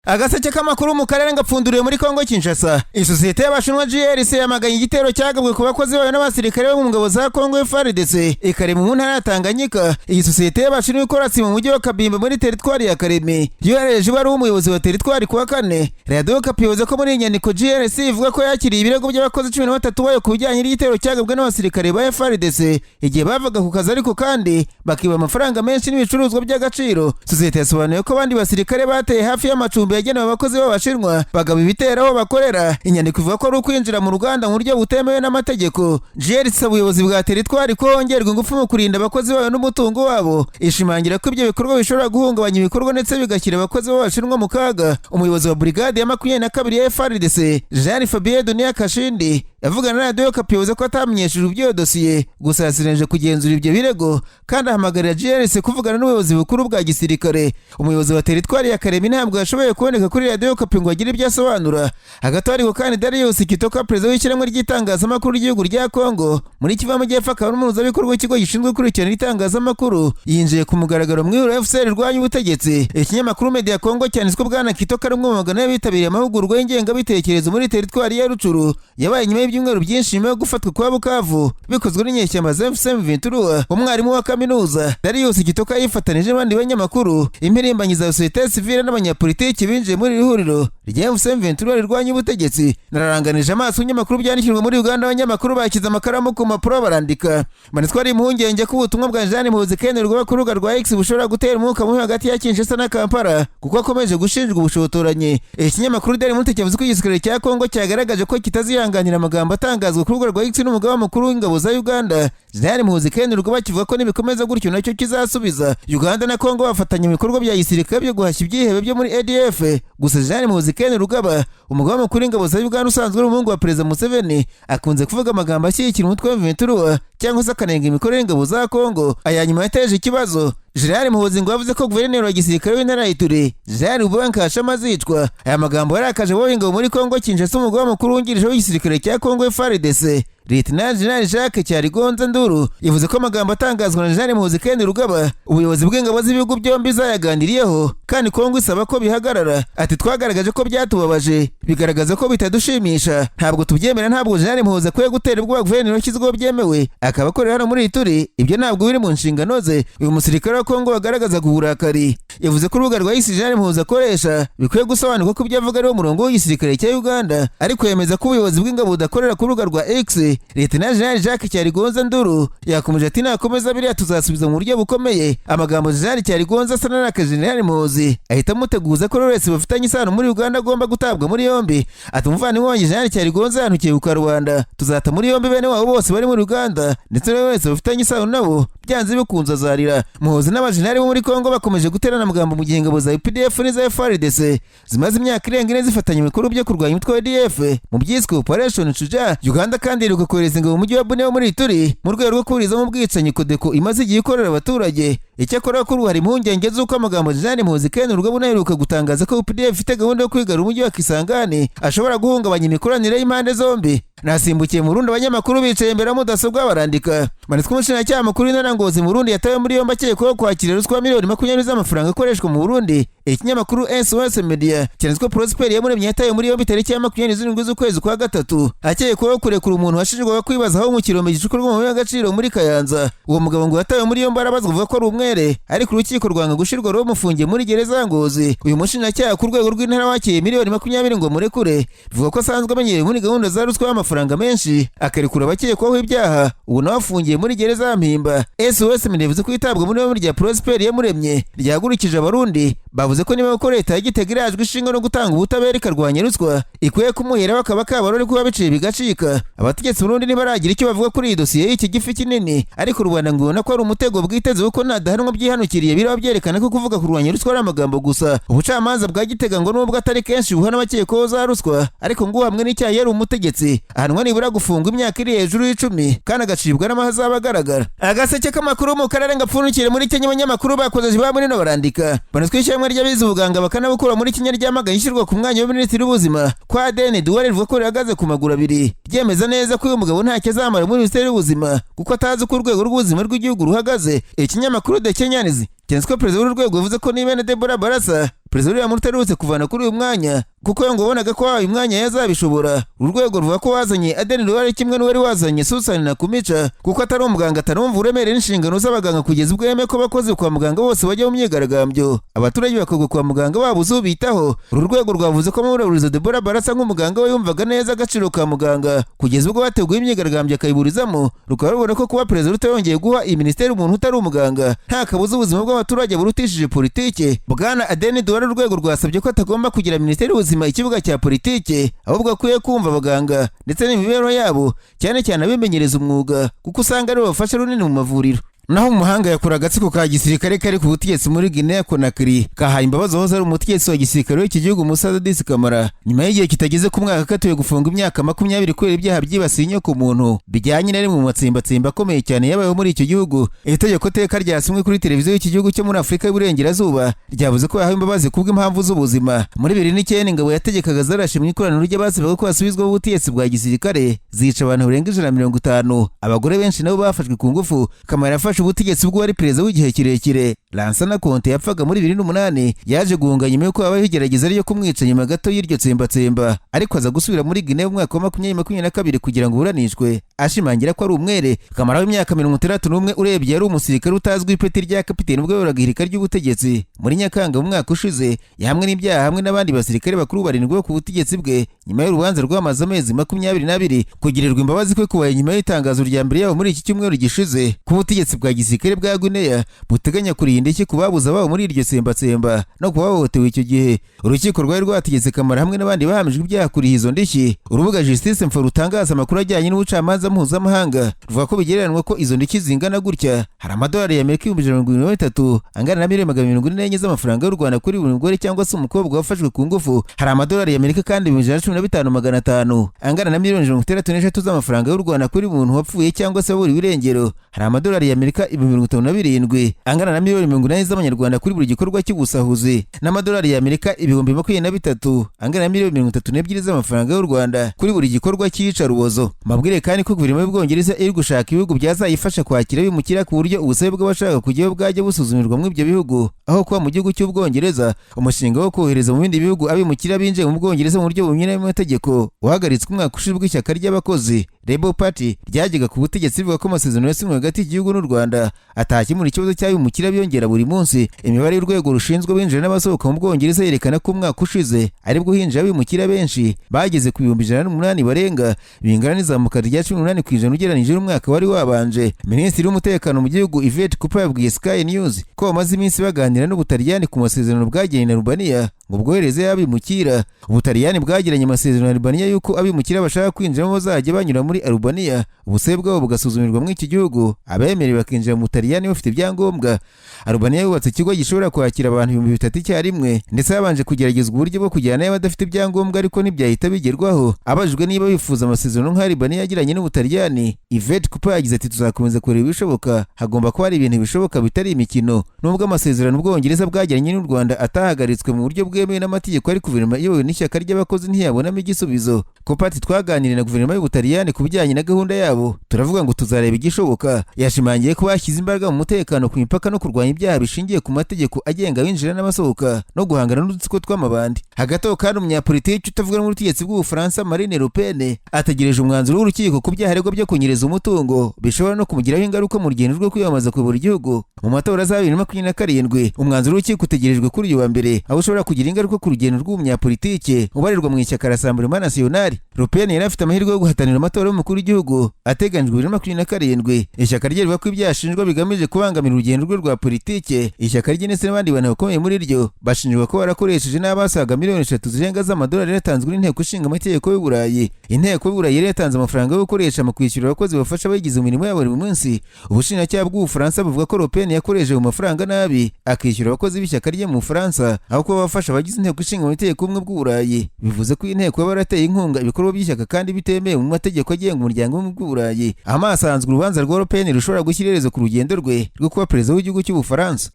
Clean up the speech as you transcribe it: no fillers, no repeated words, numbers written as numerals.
Agaseke k'amakuru mu Karere ngapfunduriye muri Kongo Kinshasa. Isosiyete y'abashinwa GRC yamaganye igitero cyagabwe ku bakozi bayo n'abasirikare bo mu ngabo za Kongo FARDC ikare mu ntara ya Tanganyika. Iyi sosiyete y'abashinwa ikora mu mujyi wa Kabimba muri teritwari ya Karere. Yohereje bari umuyobozi wa teritwari kuwa kane. Radio Kapiyoze ko muri inyandiko GRC ivuga ko yakiriye ibirego by'abakozi 13 bayo ku bijyanye n'igitero cyagabwe n'abasirikare ba FARDC igihe bavaga ku kazi, ariko kandi bakiba amafaranga menshi n'ibicuruzwa by'agaciro. Sosiyete yasobanuye ko abandi basirikare bateye hafi y'amacumbi yagenewe abakozi b'abashinwa bagaba ibitero aho bakorera. Inyandiko ivuga ko ari ukwinjira mu ruganda mu buryo butemewe n'amategeko. GRC ubuyobozi bwa teritwari ko hongerwa ingufu mu kurinda abakozi bayo n'umutungo wabo, ishimangira ko ibyo bikorwa bishobora guhungabanya ibikorwa ndetse bigashyira abakozi b'abashinwa mu kaga. Umuyobozi wa brigade ya 22 ya FARDC Jean Fabien Dunia Kashindi yavugana na Radio Kapiyoze ko atamenyesheje ibyo dosiye, gusa yasirenje kugenzura ibyo birego kandi ahamagarira GRC kuvugana n'ubuyobozi bukuru bwa gisirikare. Umuyobozi wa teritwari ya Karemi ntabwo yashoboye kuboneka kuri Radio Kapi ngo agire ibyo asobanura. Hagati ariko kandi Darius Kitoka, perezida w'ishyirahamwe ry'itangazamakuru ry'igihugu rya Kongo muri Kivu y'Amajyepfo akaba n'umuhuzabikorwa w'ikigo gishinzwe gukurikirana itangazamakuru, yinjiye ku mugaragaro mu ihuriro FCR rwanya ubutegetsi. Ikinyamakuru Media Kongo cyanditswe bwana Kitoka ari umwe mu magana y'abitabiriye amahugurwa y'ingengabitekerezo muri teritwari ya Rucuru yabaye nyuma y'ibyumweru byinshi nyuma yo gufatwa kwa Bukavu bikozwe n'inyeshyamba za M23. Umwarimu wa kaminuza Darius Kitoka yifatanije n'abandi banyamakuru, impirimbanyi za societe civile n'abanyapolitiki binjiye muri iri huriro rya M23 rirwanya ubutegetsi. Nararanganije amaso y'inyamakuru byandikirwa muri Uganda, abanyamakuru bakiza amakaramu ku mapuro barandika manitwari impungenge ko ubutumwa bwa Jean Muhoozi kenerwa ku rubuga rwa X bushobora gutera umwuka mubi hagati ya Kinshasa na Kampala kuko akomeje gushinjwa ubushotoranyi. Ikinyamakuru Daily Monitor cyavuze ko igisirikare cya Kongo cyagaragaje ko kitazihanganira amagambo atangazwa ku rubuga rwa X n'umugaba mukuru w'ingabo za Uganda Jean Muhoozi kenerwa bakivuga ko nibikomeza gutyo nacyo kizasubiza. Uganda na Kongo bafatanya mu bikorwa bya gisirikare byo guhashya ibyihebe byo muri ADF. Gusa Jean Muhoozi kenerwa umugaba mukuru w'ingabo za Uganda usanzwe ari umuhungu wa Perezida Museveni akunze kuvuga amagambo ashyigikira umutwe wa M23 cyangwa se akanenga imikorere y'ingabo za Kongo. Aya nyuma yateje ikibazo. Jean Muhoozi ngo yavuze ko guverineri wa gisirikare w'intara ya Ituri Jean Ubankasha amazicwa. Aya magambo yarakaje abo ingabo muri Kongo Kinshasa. Umugaba mukuru wungirije w'igisirikare cya Kongo FARDC Lieutenant General Jacques Chaligonza Nduru yavuze ko amagambo atangazwa na Jean Muhoozi kenerwa ubuyobozi bw'ingabo z'ibihugu byombi zayaganiriyeho kandi Kongo isaba ko bihagarara. Ati twagaragaje ko byatubabaje, bigaragaza ko bitadushimisha, ntabwo tubyemera. Ntabwo Jean Muhoozi akwiye gutera ubwoba guverineri washyizweho byemewe akaba akorera hano muri Ituri, ibyo ntabwo biri mu nshingano ze. Uyu musirikare wa Kongo wagaragaza uburakari yavuze ko urubuga rwa X Jean Muhoozi akoresha bikwiye gusobanurwa ko ibyo avuga ari wo murongo w'igisirikare cya Uganda, ariko yemeza ko ubuyobozi bw'ingabo budakorera ku rubuga rwa X. Lieutenant General Jacques Chaligonza Nduru yakomeje ati nakomeza biriya tuzasubiza mu buryo bukomeye. Amagambo General Chaligonza asa n'aka General Muhoozi ahita amuteguza ko wese bafitanye isano muri Uganda agomba gutabwa muri yombi. Ati umuvandimwe wanjye General Chaligonza yanukiye ku Karubanda, tuzata muri yombi bene wabo bose bari muri Uganda ndetse wese bafitanye isano nabo byanze bikunze azarira. Muhoozi n'abajenerali bo muri Kongo bakomeje guterana amagambo mu gihe ingabo za UPDF n'iza FARDC zimaze imyaka irenga ine zifatanya imikoro byo kurwanya umutwe wa ADF mu byiswe Operation Chuja. Uganda kandi iheruka kohereza ingabo mu mujyi wa Bunia wo muri Ituri mu rwego rwo kuburizamo ubwicanyi Kodeko imaze igihe ikorera abaturage. Icyakora kuri hari impungenge z'uko amagambo Jean Muhoozi kenerwa bunaheruka gutangaza ko UPDF ifite gahunda yo kwigarura umujyi wa Kisangani ashobora guhungabanya imikoranire y'impande zombi. Nasimbukiye mu Burundi, abanyamakuru bicaye imbere ya mudasobwa barandika manitswe umushinjacyaha mukuru w'intara Ngozi mu Burundi yatawe muri yombi akekwaho kwakira ruswa miliyoni 20 z'amafaranga akoreshwa mu Burundi. Ikinyamakuru SOS Media cyanditswe Prosper Yamuremye yatawe muri yombi tariki ya 27 z'ukwezi kwa gatatu akekwaho kurekura umuntu washinjwaga kwibaza aho mu kirombe gicukurwa mu y'agaciro muri Kayanza. Uwo mugabo ngo yatawe muri yombi arabazwa kuvuga ko ari umwere, ariko urukiko rwanga gushirwa ro mufungiye muri gereza ya Ngozi. Uyu mushinjacyaha ku rwego rw'intara wakiye miliyoni 20 ngo murekure, bivuga ko asanzwe amenyereye muri gahunda za ruswa y'amafaranga menshi akarekura abakekwaho ibyaha. Ubu nawe afungiye muri gereza ya Mpimba. SOS Media yavuze ko itabwa muri yombi rya Prosper Yamuremye ryahagurukije abarundi. Bavuze ko niba ko leta y'Igitega irajwe ishinga no gutanga ubutabera ikarwanya ruswa ikwiye kumuhera bakaba kabarore kuba biciye bigacika. Abategetsi Burundi ntibaragira icyo bavuga kuri iyi dosiye y'iki gifi kinini, ariko Rwanda ngo ubona ko ari umutego bwiteze kuko nadahanwa byihanukiriye biraba byerekana ko kuvuga kurwanya ruswa ari amagambo gusa. Ubucamanza bwa Gitega ngo nubwo atari kenshi buhana abakekwaho za ruswa, ariko ngo hamwe n'icyaha yari umutegetsi ahanwa nibura gufungwa imyaka iri hejuru y'10 kandi agacibwa n'amahazabu agaragara. Agaseke k'amakuru mu Karere ngapfundikire muri Kenya, abanyamakuru bakoze ba muri no barandika banatwishyira muri ry'abize ubuganga bakanabukura muri Kenya ryamaganye ishyirwa ku mwanya wa Minisitiri w'Ubuzima kwa Deni Duwale rivuga ko rihagaze ku maguru abiri. Ryemeza neza ko uyu mugabo ntacyo azamara muri Minisiteri y'Ubuzima kuko atazi ko urwego rw'ubuzima rw'igihugu ruhagaze. Ikinyamakuru The Kenyanizi cyanditswe perezida w'urwego yavuze ko niba Deborah Barasa perezida William Ruto aherutse kuvana kuri uyu mwanya kuko ngo wabonaga ko uyu mwanya yazabishobora. Urwego ruvuga ko wazanye Aden Duale kimwe n'uwari wazanye Susan Nakumica kuko atari umuganga atarumva uburemere n'inshingano z'abaganga kugeza ubwo yemeye ko abakozi kwa muganga bose bajya mu myigaragambyo, abaturage bakagwa kwa muganga babuze ubitaho. Uru rwego rwavuze ko Muhoozi Deborah Barasa nk'umuganga we yumvaga neza agaciro ka muganga kugeza ubwo bateguye imyigaragambyo akayiburizamo. Rukaba rubona ko kuba perezida Ruto yongeye guha iyi minisiteri umuntu utari umuganga nta kabuza ubuzima bw'abaturage burutishije politike. Bwana Aden Duale urwego rwasabye ko atagomba kugira minisiteri y'ubuzima ikibuga cya politike, ahubwo akwiye kumva abaganga ndetse n'imibereho yabo, cyane cyane abimenyereza umwuga kuko usanga ari bafasha runini mu mavuriro. Naho umuhanga yakura agatsiko ka gisirikare kari ku butegetsi muri Guinea Conakry kahaye imbabazi aho ari umutegetsi wa gisirikare w'iki gihugu Musa Dadis Kamara nyuma y'igihe kitageze ku mwaka katuye gufunga imyaka 20 kubera ibyaha byibasiye inyoko muntu bijyanye na rimwe mu matsimbatsimba akomeye cyane yabayeho muri icyo gihugu. Itegeko teka ryasomwe kuri televiziyo y'iki gihugu cyo muri Afurika y'Uburengerazuba ryavuze ko yahawe imbabazi kubw'impamvu z'ubuzima. Muri 2009 ingabo yategekaga zarashe mu ikoraniro ry'abasabaga ko basubizwaho ubutegetsi bwa gisirikare zica abantu barenga 150, abagore benshi nabo bafashwe ku ngufu. Kamara yafashe ubutegetsi bwo wari perezida w'igihe kirekire Lansana Conte yapfaga muri 2008 yaje guhunga nyuma yuko habayeho igerageza ryo kumwica nyuma gato y'iryo tsembatsemba, ariko aza gusubira muri Guinea mu mwaka wa 2022 kugira ngo buranishwe ashimangira ko ari umwere. Kamara w'imyaka 61 urebye yari umusirikare utazwi ipeti rya kapiteni ubwo yoraga ihirika ry'ubutegetsi. Muri Nyakanga mu mwaka ushize yahamwe n'ibyaha hamwe n'abandi basirikare bakuru barindwi ku butegetsi bwe nyuma y'urubanza rwamaze amezi 22 kugirirwa imbabazi kwe kubaye nyuma y'itangazo rya mbere yabo muri iki cyumweru gishize ku butegetsi bwa gisirikare bwa Guinea buteganya kurinda iki kubabuza babo muri iryo tsembatsemba no kubahohotewe icyo gihe. Urukiko rwari rwategetse Kamara hamwe n'abandi bahamijwe ibyaha kuri izo ndishyi. Urubuga Justice Info rutangaza amakuru ajyanye n'ubucamanza mpuzamahanga ruvuga ko bigereranwa ko izo ndishyi zingana gutya hari amadolari y'Amerika 73 angana na miliyoni 144 z'amafaranga y'u Rwanda kuri buri mugore cyangwa se umukobwa wafashwe ku ngufu. Hari amadolari y'Amerika kandi 115,500 angana na miliyoni 63 z'amafaranga y'u Rwanda kuri umuntu wapfuye cyangwa se waburiwe irengero. Hari amadolari y'Amerika 57 angana na miliyoni 80 z'amanyarwanda kuri buri gikorwa cy'ubusahuzi, n'amadolari y'Amerika 23,000 angana na miliyoni 32 z'amafaranga y'u Rwanda kuri buri gikorwa cy'iyicarubozo. Mabwire kandi ko guverinoma y'Ubwongereza iri gushaka ibihugu byazayifasha kwakira bimukira ku buryo ubusabe bw'abashaka kujyayo bwajya busuzumirwa mu ibyo bihugu aho kuba mu gihugu cy'Ubwongereza. Umushinga wo kohereza mu bindi bihugu abimukira binjiye mu Bwongereza mu buryo bunyuranye n'amategeko wahagaritswe umwaka ushize bw'ishyaka ry'abakozi Labour Party ryajyaga ku butegetsi bivuga ko amasezerano yasinywe hagati y'igihugu n'u Rwanda atakemura ikibazo cy'abimukira byongera buri munsi. Imibare y'urwego rushinzwe binjira n'abasohoka mu Bwongereza yerekana ko umwaka ushize aribwo hinjira abimukira benshi bageze ku 108 barenga, bingana n'izamuka rya 18% ugereranije n'umwaka wari wabanje. Minisitiri w'umutekano mu gihugu Yvette Cooper yabwiye Sky News ko bamaze iminsi baganira n'Ubutaliyani ku masezerano bwagiranye na Albania ngo bwohereze abimukira. Ubutaliyani bwagiranye amasezerano na Albania yuko abimukira bashaka kwinjiramo bazajya banyura muri Albania, ubusabe bwabo bugasuzumirwa muri iki gihugu, abemerewe bakinjira mu Butaliyani bafite ibyangombwa. Albania yubatse ikigo gishobora kwakira abantu 3,000 icyarimwe ndetse babanje kugeragezwa uburyo bwo kujyana n'abadafite ibyangombwa ariko ntibyahita bigerwaho. Abajijwe niba bifuza amasezerano nka Albania yagiranye n'Ubutaliyani, Yvette Cooper yagize ati tuzakomeza kureba ibishoboka, hagomba kuba hari ibintu bishoboka bitari imikino. Nubwo amasezerano Ubwongereza bwagiranye n'u Rwanda atahagaritswe mu buryo bwemewe n'amategeko, ari guverinoma iyobowe n'ishyaka ry'abakozi ntiyabonamo igisubizo. Cooper ati twaganiriye na guverinoma y'Ubutaliyani ku bijyanye na gahunda yabo, turavuga ngo tuzareba igishoboka. Yashimangiye ko bashyize imbaraga mu mutekano ku mipaka no kurwanya ibyaha bishingiye ku mategeko agenga abinjira n'abasohoka no guhangana n'udutsiko tw'amabandi. Hagati aho kandi umunyapolitiki utavuga n'ubutegetsi bw'Ubufaransa Marine Le Pen ategereje umwanzuro w'urukiko ku byaha aregwa byo kunyereza umutungo bishobora no kumugiraho ingaruka mu rugendo rwo kwiyamamaza kuyobora igihugu mu matora za 2027. Umwanzuro w'urukiko utegerejwe kuri uyu wa mbere aho ushobora kugira ingaruka ku rugendo rw'umunyapolitiki ubarirwa mu ishyaka Rassemblement National. Le Pen yari afite amahirwe yo guhatanira amatora y'umukuru w'igihugu ateganyijwe 2027. Ishyaka rye rivuga ko ibyashinjwa bigamije kubangamira urugendo rwe rwa politike. Ishyaka rye ndetse n'abandi bantu bakomeye muri ryo bashinjwa ko barakoresheje n'abasaga miliyoni 3 zirenga z'amadolari yatanzwe n'inteko ishinga amategeko y'u Burayi. Inteko y'u Burayi yari yatanze amafaranga yo gukoresha mu kwishyura abakozi bafasha abagize imirimo yabo buri munsi. Ubushinjacyaha bw'Ubufaransa buvuga ko Le Pen yakoresheje mu mafaranga nabi akishyura abakozi b'ishyaka rye mu Bufaransa aho kuba bafasha abagize inteko ishinga amategeko y'ubumwe bw'u Burayi. Bivuze ko inteko yabarateye inkunga ibikorwa by'ishyaka kandi bitemewe mu mategeko agenga umuryango w'ubumwe bw'u Burayi. Amasanzwe urubanza rwa Le Pen rushobora gushyira iherezo ku rugendo rwe rwo kuba perezida w'igihugu cy'Ubufaransa.